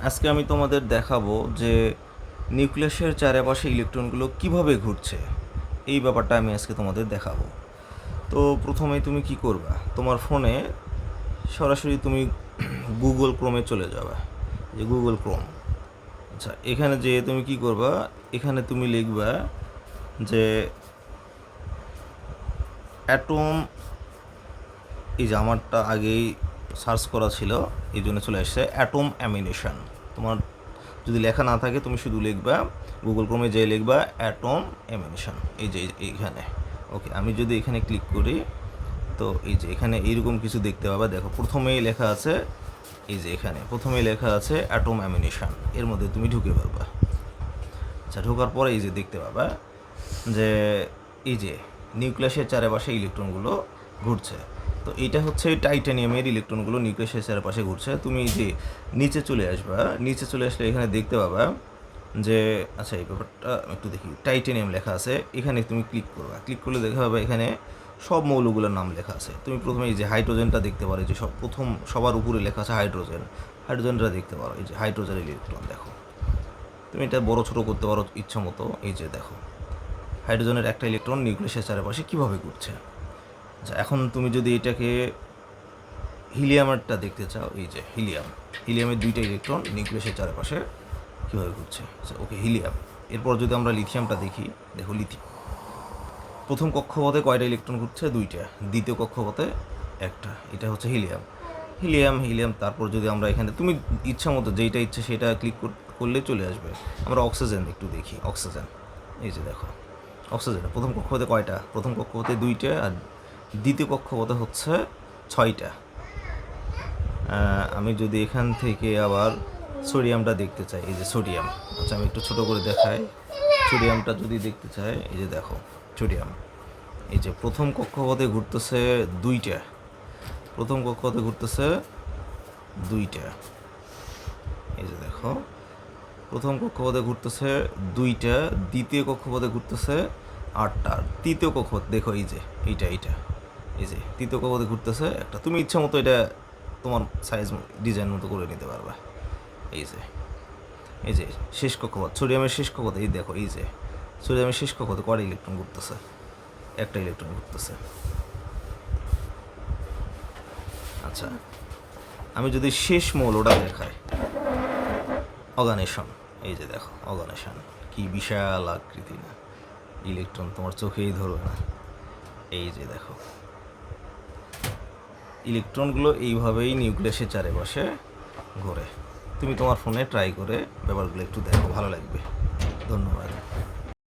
আজকে আমি তোমাদের দেখাবো যে নিউক্লিয়াসের চারপাশে ইলেকট্রনগুলো কিভাবে ঘুরছে। এই ব্যাপারটা আমি আজকে তোমাদের দেখাবো। তো প্রথমেই তুমি কি করবা, তোমার ফোনে সরাসরি তুমি গুগল ক্রোমে চলে যাবে, যে গুগল ক্রোম। আচ্ছা, এখানে যে তুমি কি করবা, এখানে তুমি লিখবা যে অ্যাটম, এই যে আমারটা আগেই সার্চ করা ছিল এই জন্য চলে আসছে অ্যাটম অ্যামিনেশন। তোমার যদি লেখা না থাকে তুমি শুধু লিখবা গুগল ক্রোমে যে লিখবা অ্যাটম অ্যামিনেশন, এই যে এইখানে। ওকে, আমি যদি এখানে ক্লিক করি তো এই যে এখানে এইরকম কিছু দেখতে পাবা। দেখো প্রথমেই লেখা আছে, এই যে এখানে প্রথমেই লেখা আছে অ্যাটম অ্যামিনেশন, এর মধ্যে তুমি ঢুকে পারবা। আচ্ছা, ঢোকার পরে এই যে দেখতে পাবা যে এই যে নিউক্লিয়াসের চারপাশে ইলেকট্রনগুলো ঘুরছে। তো এইটা হচ্ছে টাইটানিয়ামের ইলেকট্রনগুলো নিউক্লিয়াসের চারপাশে ঘুরছে। তুমি এই যে নিচে চলে আসবা, নিচে চলে আসলে এখানে দেখতে পাবা যে, আচ্ছা এই ব্যাপারটা একটু দেখি, টাইটানিয়াম লেখা আছে, এখানে তুমি ক্লিক করবা। ক্লিক করলে দেখা পাবে এখানে সব মৌলগুলোর নাম লেখা আছে। তুমি প্রথমে এই যে হাইড্রোজেনটা দেখতে পারো, যে সব প্রথম সবার উপরে লেখা আছে হাইড্রোজেন। হাইড্রোজেনটা দেখতে পারো, এই যে হাইড্রোজেনের ইলেকট্রন দেখো। তুমি এটা বড় ছোটো করতে পারো ইচ্ছা মতো। এই যে দেখো হাইড্রোজেনের একটা ইলেকট্রন নিউক্লিয়াসের চারপাশে কীভাবে ঘুরছে। আচ্ছা, এখন তুমি যদি এটাকে হিলিয়ামেরটা দেখতে চাও, এই যে হিলিয়ামের দুইটা ইলেকট্রন নিউক্লিয়াসের চারপাশে কীভাবে ঘুরছে। আচ্ছা, ওকে, হিলিয়াম। এরপর যদি আমরা লিথিয়ামটা দেখি, দেখো লিথিয়াম প্রথম কক্ষপথে কয়টা ইলেকট্রন ঘুরছে? দুইটা। দ্বিতীয় কক্ষপথে একটা। এটা হচ্ছে হিলিয়াম। তারপর যদি আমরা এখানে তুমি ইচ্ছা মতো যেইটা ইচ্ছে সেটা ক্লিক করলে চলে আসবে। আমরা অক্সিজেন একটু দেখি। অক্সিজেন, এই যে দেখো অক্সিজেন প্রথম কক্ষপথে কয়টা? প্রথম কক্ষপথে দুইটা, আর দ্বিতীয় কক্ষপথে হচ্ছে ছয়টা। আমি যদি এখান থেকে আবার সোডিয়ামটা দেখতে চাই, এই যে সোডিয়াম। আচ্ছা, আমি একটু ছোটো করে দেখাই। সোডিয়ামটা যদি দেখতে চাই, এই যে দেখো সোডিয়াম, এই যে প্রথম কক্ষপথে ঘুরতেছে দুইটা। প্রথম কক্ষপথে ঘুরতেছে দুইটা, এই যে দেখো প্রথম কক্ষপথে ঘুরতেছে দুইটা, দ্বিতীয় কক্ষপথে ঘুরতেছে আটটা, তৃতীয় কক্ষপথ দেখো এই যে এইটা এই যে তৃতীয় কক্ষপথে ঘুরতেছে একটা। তুমি ইচ্ছা মতো এটা তোমার সাইজ ডিজাইন মতো করে নিতে পারবা। এই যে শেষ কক্ষপথ, সোডিয়ামের শেষ কক্ষপথ, এই দেখো এই যে সোডিয়ামের শেষ কক্ষপথে কয়টা ইলেকট্রন ঘুরতেছে? একটা ইলেকট্রন ঘুরতেছে। আচ্ছা, আমি যদি শেষ মৌলটা দেখাই, অর্গানেশন, এই যে দেখো অর্গানেশন, কি বিশাল আকৃতি না, ইলেকট্রন তোমার চোখেই ধরবে না। এই যে দেখো ইলেকট্রনগুলো এইভাবেই নিউক্লিয়াসের চারপাশে ঘোরে। তুমি তোমার ফোনে ট্রাই করে ব্যাপারগুলো একটু দেখো, ভালো লাগবে। ধন্যবাদ।